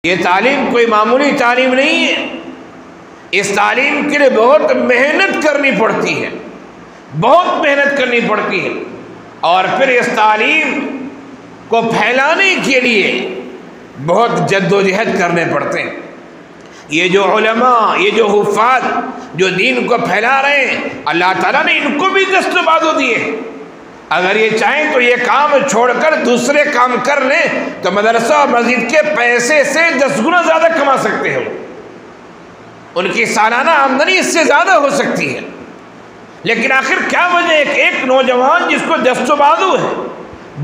یہ تعلیم کوئی معمولی تعلیم نہیں ہے، اس تعلیم کے لیے بہت محنت کرنی پڑتی ہے، بہت محنت کرنی پڑتی ہے، اور پھر اس تعلیم کو پھیلانے کے لیے بہت جد و جہد کرنے پڑتے ہیں۔ یہ جو علماء، یہ جو حفاظ جو دین کو پھیلا رہے ہیں، اللہ تعالیٰ نے ان کو بھی دست و بازو دیے۔ اگر یہ چاہیں تو یہ کام چھوڑ کر دوسرے کام کر لیں تو مدرسہ اور مسجد کے پیسے سے 10 گنا زیادہ کما سکتے ہیں، ان کی سالانہ آمدنی اس سے زیادہ ہو سکتی ہے۔ لیکن آخر کیا وجہ ہے کہ ایک نوجوان جس کو دست و بازو ہے،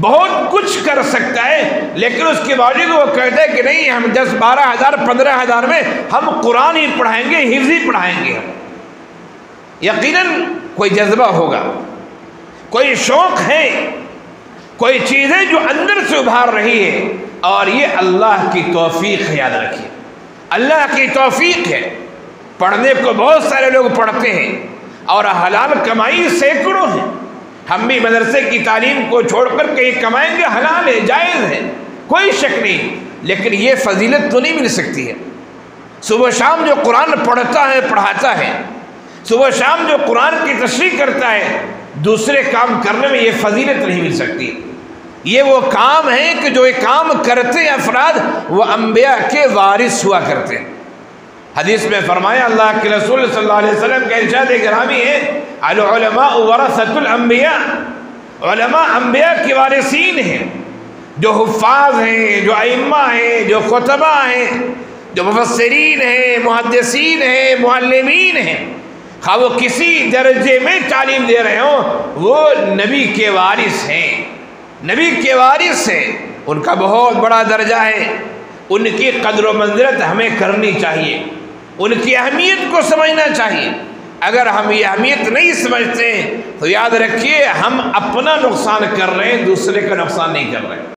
بہت کچھ کر سکتا ہے، لیکن اس کے باوجود وہ کہتے ہیں کہ نہیں، ہم 10 12 ہزار 15 ہزار میں ہم قرآن ہی پڑھائیں گے، حفظ ہی پڑھائیں گے۔ یقیناً کوئی جذبہ ہوگا، کوئی شوق ہے، کوئی چیزیں جو اندر سے ابھار رہی ہے، اور یہ اللہ کی توفیق ہے، یاد رکھیے اللہ کی توفیق ہے۔ پڑھنے کو بہت سارے لوگ پڑھتے ہیں اور حلال کمائی سینکڑوں ہیں۔ ہم بھی مدرسے کی تعلیم کو چھوڑ کر کہیں کمائیں گے، حلال ہے، جائز ہے، کوئی شک نہیں، لیکن یہ فضیلت تو نہیں مل سکتی ہے۔ صبح شام جو قرآن پڑھتا ہے، پڑھاتا ہے، صبح شام جو قرآن کی تشریح کرتا ہے، دوسرے کام کرنے میں یہ فضیلت نہیں مل سکتی۔ یہ وہ کام ہے کہ جو یہ کام کرتے افراد وہ انبیاء کے وارث ہوا کرتے ہیں۔ حدیث میں فرمایا، اللہ کے رسول صلی اللہ علیہ وسلم کا ارشاد گرامی ہے، العلماء ورثۃ الانبیاء، علماء انبیاء کے وارثین ہیں۔ جو حفاظ ہیں، جو ائمہ ہیں، جو خطبہ ہیں، جو مفسرین ہیں، محدثین ہیں، معلمین ہیں، خواہ وہ کسی درجے میں تعلیم دے رہے ہوں، وہ نبی کے وارث ہیں، نبی کے وارث ہیں۔ ان کا بہت بڑا درجہ ہے، ان کی قدر و منزلت ہمیں کرنی چاہیے، ان کی اہمیت کو سمجھنا چاہیے۔ اگر ہم یہ اہمیت نہیں سمجھتے تو یاد رکھیے ہم اپنا نقصان کر رہے ہیں، دوسرے کا نقصان نہیں کر رہے ہیں۔